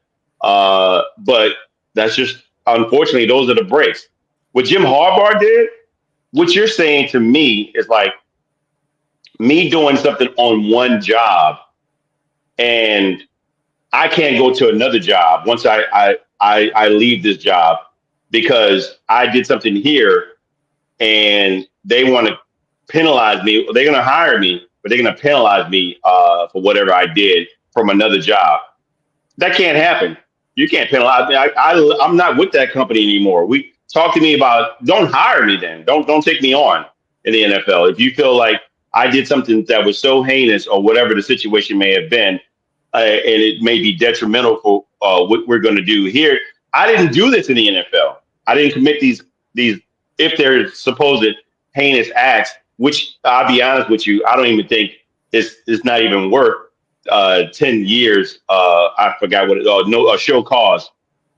But that's just, unfortunately, those are the breaks. What Jim Harbaugh did, what you're saying to me is like me doing something on one job and I can't go to another job once I leave this job because I did something here and they want to penalize me. They're going to hire me, but they're going to penalize me for whatever I did from another job. That can't happen. You can't penalize me. I'm not with that company anymore. We talk to me about, don't hire me then. Don't take me on in the NFL. If you feel like I did something that was so heinous or whatever the situation may have been, and it may be detrimental for what we're going to do here. I didn't do this in the NFL. I didn't commit these if they're supposed heinous acts, which I'll be honest with you, I don't even think it's not even worth 10 years. I forgot what a show cause.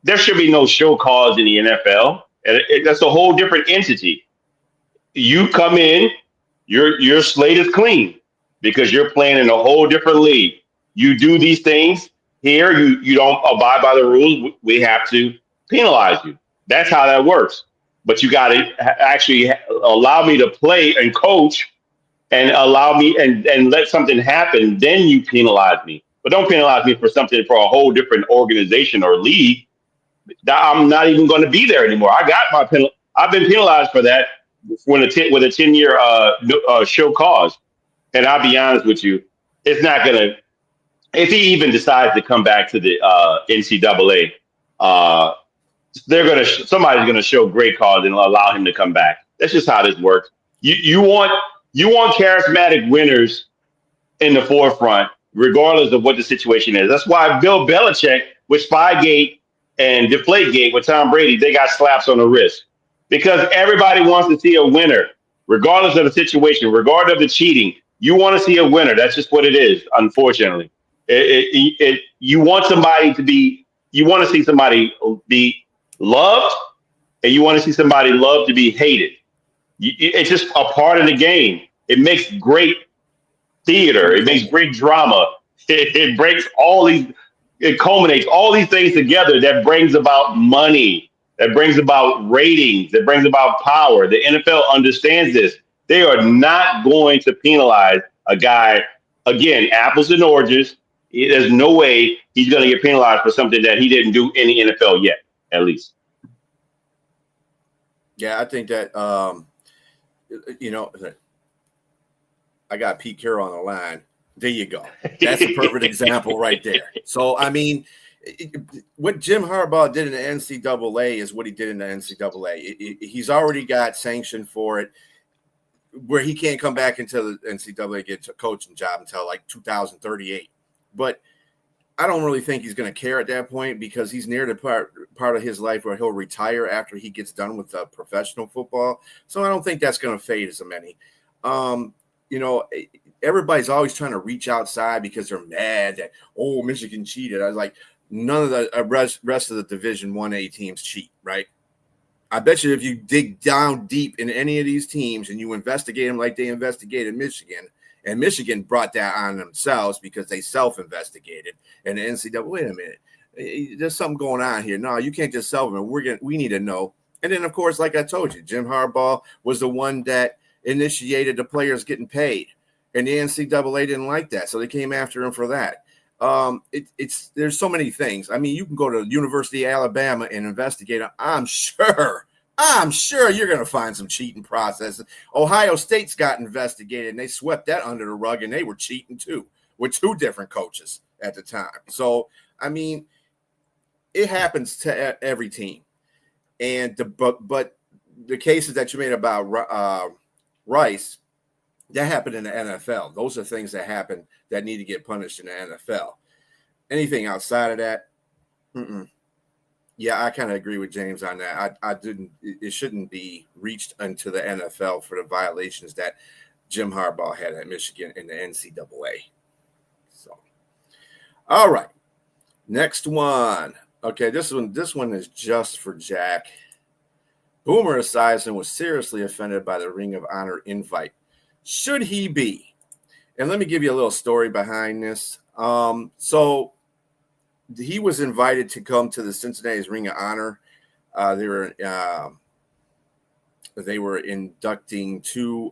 There should be no show cause in the NFL. And that's a whole different entity. You come in, your slate is clean because you're playing in a whole different league. You do these things here, you don't abide by the rules, we have to penalize you. That's how that works. But you got to actually allow me to play and coach and allow me and let something happen. Then you penalize me. But don't penalize me for something for a whole different organization or league. I'm not even going to be there anymore. I got my penalty. I've been penalized for that with a 10-year show cause. And I'll be honest with you, it's not going to. If he even decides to come back to the NCAA, somebody's gonna show great cause and allow him to come back. That's just how this works. You want charismatic winners in the forefront, regardless of what the situation is. That's why Bill Belichick with Spygate and Deflategate with Tom Brady, they got slaps on the wrist because everybody wants to see a winner, regardless of the situation, regardless of the cheating. You want to see a winner. That's just what it is. Unfortunately. You want to see somebody be loved, and you want to see somebody loved to be hated. It's just a part of the game. It makes great theater. It makes great drama. It breaks it culminates all these things together that brings about money, that brings about ratings, that brings about power. The NFL understands this. They are not going to penalize a guy, again, apples and oranges. There's no way he's going to get penalized for something that he didn't do in the NFL yet, at least. Yeah, I think that I got Pete Carroll on the line. There you go. That's a perfect example right there. So, I mean, what Jim Harbaugh did in the NCAA is what he did in the NCAA. He's already got sanction for it, where he can't come back into the NCAA, get a coaching job until like 2038. But I don't really think he's going to care at that point, because he's near the part of his life where he'll retire after he gets done with professional football. So I don't think that's going to fade as many. Everybody's always trying to reach outside because they're mad that, Michigan cheated. I was like, none of the rest of the Division 1A teams cheat, right? I bet you if you dig down deep in any of these teams and you investigate them like they investigated Michigan, and Michigan brought that on themselves because they self-investigated, and the NCAA, wait a minute, there's something going on here. No, you can't just we need to know. And then, of course, like I told you, Jim Harbaugh was the one that initiated the players getting paid, and the NCAA didn't like that, so they came after him for that. There's so many things. I mean, you can go to the University of Alabama and investigate. I'm sure you're going to find some cheating processes. Ohio State's got investigated, and they swept that under the rug, and they were cheating too, with two different coaches at the time. So, I mean, it happens to every team. And but the cases that you made about Rice, that happened in the NFL. Those are things that happen that need to get punished in the NFL. Anything outside of that, yeah, I kind of agree with James on that. It shouldn't be reached into the NFL for the violations that Jim Harbaugh had at Michigan in the NCAA. So, all right, next one. Okay, this one is just for Jack. Boomer Esiason was seriously offended by the Ring of Honor invite. Should he be? And let me give you a little story behind this. So he was invited to come to the Cincinnati's Ring of Honor. They were inducting two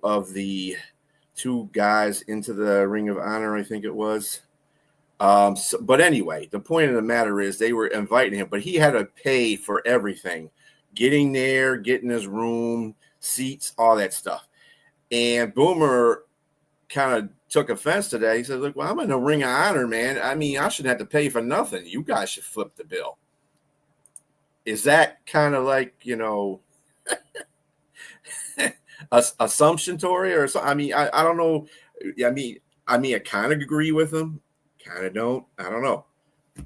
guys into the Ring of Honor, I think it was. But anyway, the point of the matter is they were inviting him, but he had to pay for everything. Getting there, getting his room, seats, all that stuff. And Boomer kind of took offense to that. He said, look, well, I'm in the Ring of Honor, man. I mean, I shouldn't have to pay for nothing. You guys should flip the bill. Is that kind of like, assumptionatory or something? I mean, I don't know. I mean, I kind of agree with him. Kind of don't. I don't know.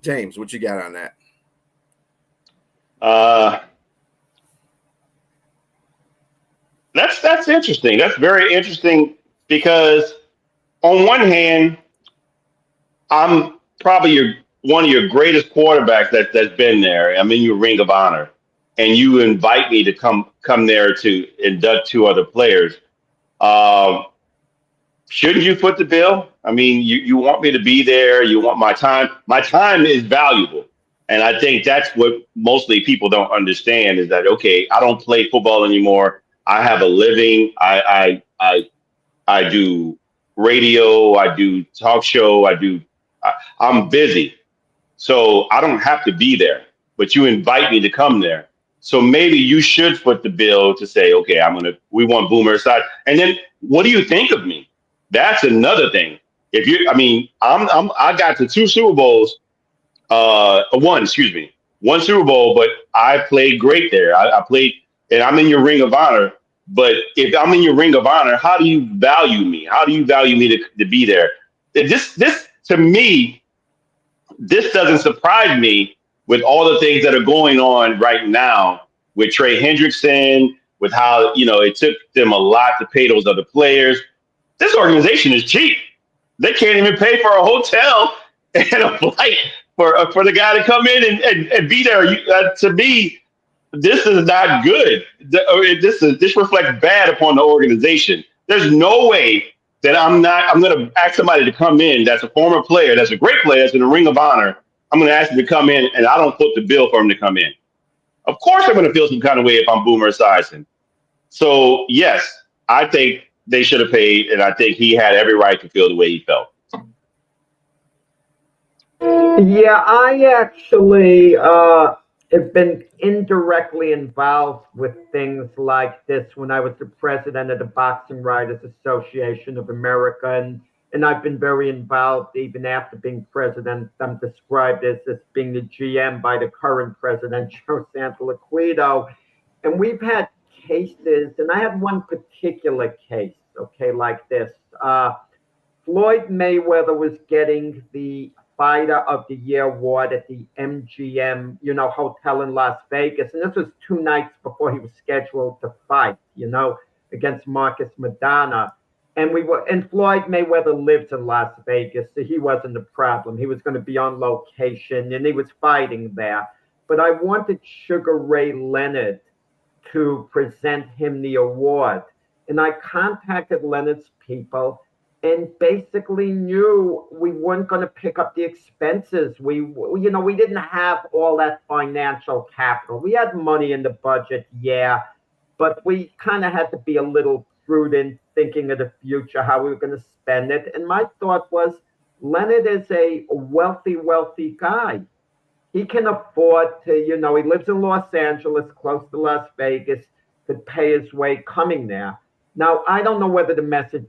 James, what you got on that? That's interesting. That's very interesting, because on one hand, I'm probably one of your greatest quarterbacks that's been there. I'm in your Ring of Honor, and you invite me to come there to induct two other players. Shouldn't you foot the bill? I mean, you want me to be there. You want my time. My time is valuable. And I think that's what mostly people don't understand, is that, okay, I don't play football anymore. I have a living. I do radio. I do talk show. I'm busy. So I don't have to be there, but you invite me to come there. So maybe you should foot the bill to say, okay, we want Boomer aside. And then what do you think of me? That's another thing. I got to two Super Bowls, one Super Bowl, but I played great there. I played, and I'm in your Ring of Honor. But if I'm in your Ring of Honor, how do you value me? How do you value me to be there? This to me, this doesn't surprise me with all the things that are going on right now with Trey Hendrickson, with how, it took them a lot to pay those other players. This organization is cheap. They can't even pay for a hotel and a flight for the guy to come in and be there. To me, this is not good. This reflects bad upon the organization. There's no way that I'm going to ask somebody to come in that's a former player, that's a great player, that's in the Ring of Honor. I'm going to ask him to come in, and I don't foot the bill for him to come in. Of course I'm going to feel some kind of way if I'm Boomer Esiason. So, yes, I think they should have paid, and I think he had every right to feel the way he felt. Yeah, I actually have been indirectly involved with things like this when I was the president of the Boxing Writers Association of America, and I've been very involved even after being president. I'm described as being the GM by the current president, Joe Santoliquito, and we've had cases, and I had one particular case, okay, like this. Floyd Mayweather was getting the Fighter of the Year award at the MGM, hotel in Las Vegas, and this was 2 nights before he was scheduled to fight, against Marcus Madonna. And Floyd Mayweather lives in Las Vegas, so he wasn't the problem. He was going to be on location, and he was fighting there. But I wanted Sugar Ray Leonard to present him the award, and I contacted Leonard's people and basically knew we weren't going to pick up the expenses. We didn't have all that financial capital. We had money in the budget, yeah, but we kind of had to be a little prudent, thinking of the future, how we were going to spend it. And my thought was, Leonard is a wealthy, wealthy guy. He can afford to, he lives in Los Angeles, close to Las Vegas, could pay his way coming there. Now, I don't know whether the message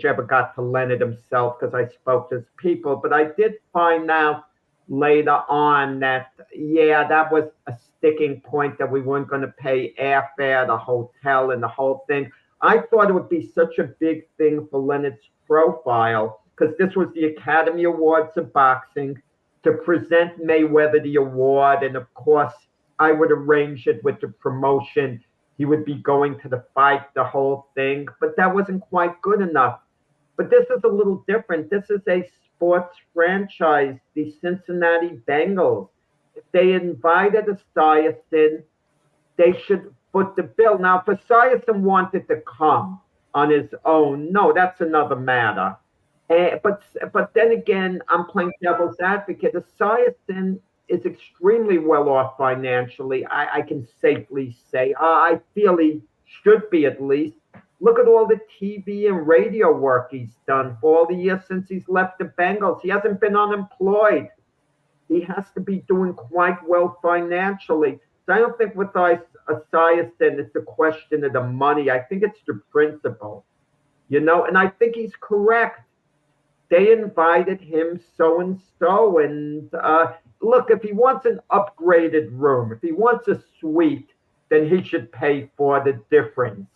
ever got to Leonard himself because I spoke to his people, but I did find out later on that, yeah, that was a sticking point, that we weren't going to pay airfare, the hotel, and the whole thing. I thought it would be such a big thing for Leonard's profile because this was the Academy Awards of Boxing, to present Mayweather the award. And of course, I would arrange it with the promotion. He would be going to the fight, the whole thing, but that wasn't quite good enough. But this is a little different. This is a sports franchise, the Cincinnati Bengals. If they invited Esiason, they should foot the bill. Now, if Esiason wanted to come on his own, no, that's another matter. But then again, I'm playing devil's advocate. Esiason is extremely well off financially. I can safely say. I feel he should be, at least. Look at all the TV and radio work he's done for all the years since he's left the Bengals. He hasn't been unemployed. He has to be doing quite well financially. So I don't think with Esiason it's a question of the money. I think it's the principle, and I think he's correct. They invited him so and so, and look, if he wants an upgraded room, if he wants a suite, then he should pay for the difference.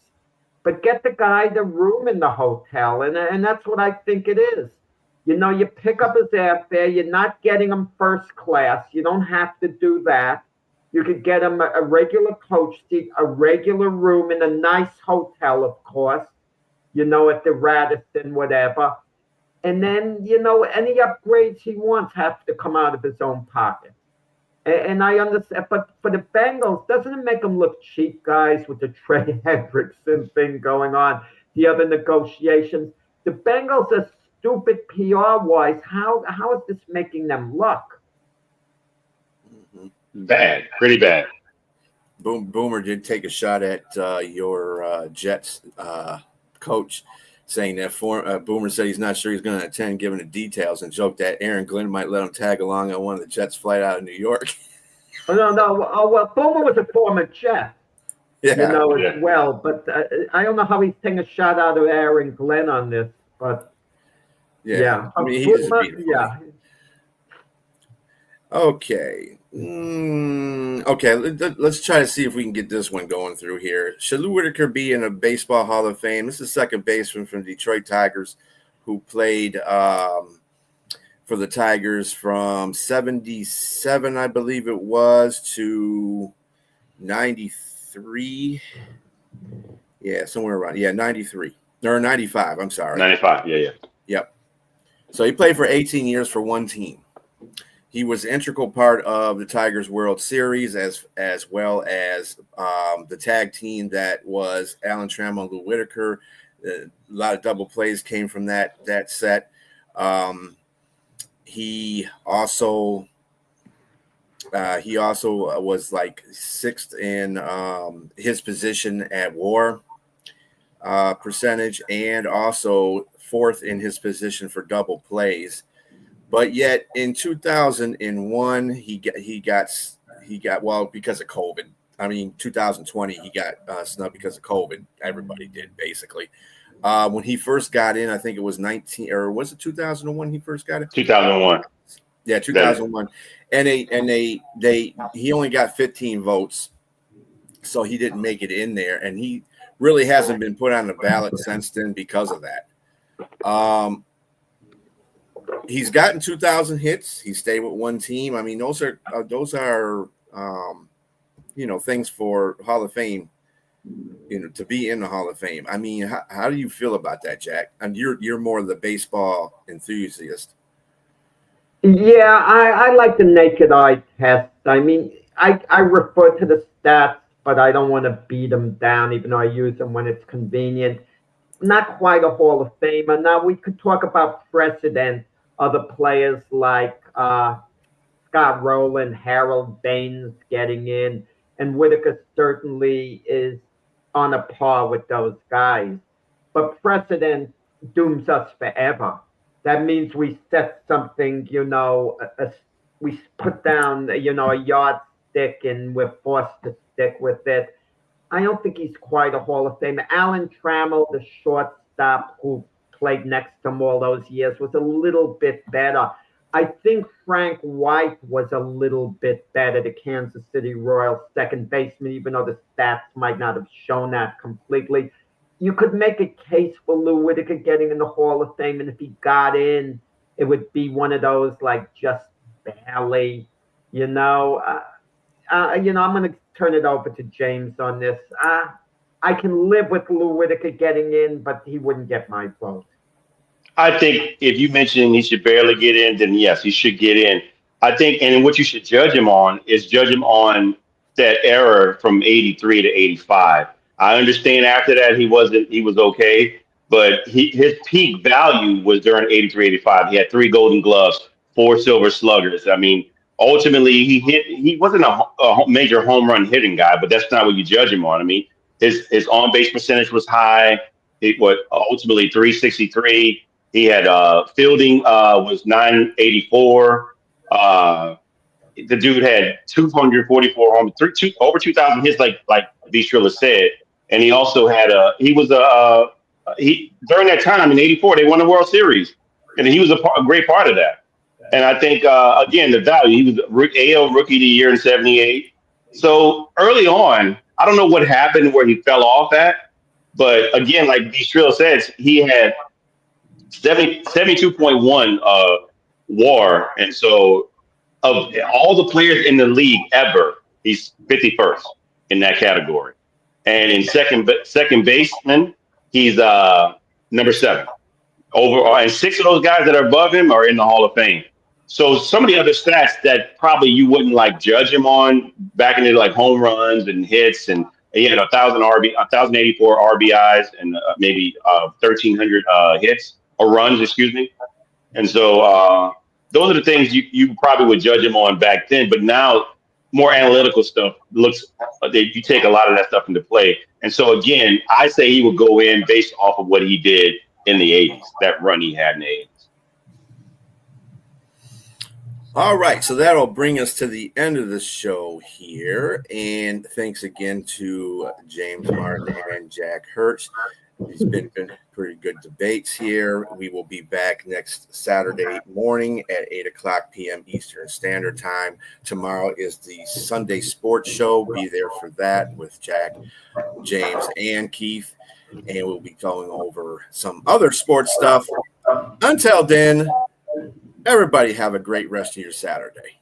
But get the guy the room in the hotel, and that's what I think it is. You pick up his airfare. You're not getting him first class. You don't have to do that. You could get him a regular coach seat, a regular room in a nice hotel, of course, at the Radisson, whatever. And then, any upgrades he wants have to come out of his own pocket. And I understand, but for the Bengals, doesn't it make them look cheap, guys, with the Trey Hendrickson thing going on, the other negotiations? The Bengals are stupid PR-wise. How is this making them look? Bad, pretty bad. Boomer did take a shot at your Jets coach, saying that Boomer said he's not sure he's going to attend, given the details, and joked that Aaron Glenn might let him tag along on one of the Jets' flight out of New York. Oh, no. Oh, well, Boomer was a former Jet, as well. But I don't know how he's taking a shot out of Aaron Glenn on this. But yeah. I mean, yeah. Okay. Okay, let's try to see if we can get this one going through here. Should Lou Whitaker be in a Baseball Hall of Fame? This is second baseman from Detroit Tigers who played for the Tigers from 77, I believe it was, to 93. Yeah, somewhere around. Yeah, 93. Or 95, I'm sorry. 95, yeah. Yep. So he played for 18 years for one team. He was an integral part of the Tigers World Series as well as the tag team that was Alan Trammell and Lou Whitaker. A lot of double plays came from that set. He also was like sixth in his position at WAR percentage, and also fourth in his position for double plays. But yet in 2001, he got well because of COVID. I mean, 2020 he got snubbed because of COVID. Everybody did basically. When he first got in, I think it was 19 or was it 2001 he first got in? 2001. Yeah, 2001. And he only got 15 votes, so he didn't make it in there, and he really hasn't been put on the ballot since then because of that. He's gotten 2,000 hits. He stayed with one team. I mean, those are things for Hall of Fame. To be in the Hall of Fame. I mean, how do you feel about that, Jack? And you're more the baseball enthusiast. Yeah, I like the naked eye test. I mean, I refer to the stats, but I don't want to beat them down, even though I use them when it's convenient. Not quite a Hall of Famer. Now, we could talk about precedent, other players like Scott Rowland, Harold Baines getting in, and Whitaker certainly is on a par with those guys. But precedent dooms us forever. That means we set something, we put down, a yardstick and we're forced to stick with it. I don't think he's quite a Hall of Famer. Alan Trammell, the shortstop who played next to him all those years, was a little bit better. I think Frank White was a little bit better, the Kansas City Royals second baseman, even though the stats might not have shown that completely. You could make a case for Lou Whitaker getting in the Hall of Fame, and if he got in, it would be one of those like just barely, I'm going to turn it over to James on this. I can live with Lou Whitaker getting in, but he wouldn't get my vote. I think if you mention he should barely get in, then yes, he should get in. I think, and what you should judge him on is judge him on that era from 83 to 85. I understand after that he was okay, but his peak value was during 83, 85. He had 3 Golden Gloves, 4 Silver Sluggers. I mean, ultimately he wasn't a major home run hitting guy, but that's not what you judge him on. I mean, his on base percentage was high. It was ultimately 363. He had fielding was 984. The dude had 244 home, over 2,000 hits, like B. Trilla said, and he also had he during that time in '84 they won the World Series, and he was a great part of that. And I think again the value, he was AL Rookie of the Year in '78. So early on, I don't know what happened where he fell off at, but again, like B. Trilla says, he had 72.1 WAR, and so of all the players in the league ever, he's 51st in that category. And in second baseman, he's number 7 overall, and 6 of those guys that are above him are in the Hall of Fame. So some of the other stats that probably you wouldn't like judge him on back into like home runs and hits, and he had 1,084 RBIs and maybe 1,300 hits or runs, excuse me. And so those are the things you probably would judge him on back then. But now more analytical stuff you take a lot of that stuff into play. And so again, I say he would go in based off of what he did in the 80s, that run he had in the 80s. All right, so that'll bring us to the end of the show here. And thanks again to James Martin and Jack Hirsh. It's been pretty good debates here. We will be back next Saturday morning at 8:00 p.m. Eastern Standard Time. Tomorrow is the Sunday Sports Show. Be there for that with Jack, James, and Keith. And we'll be going over some other sports stuff. Until then, everybody have a great rest of your Saturday.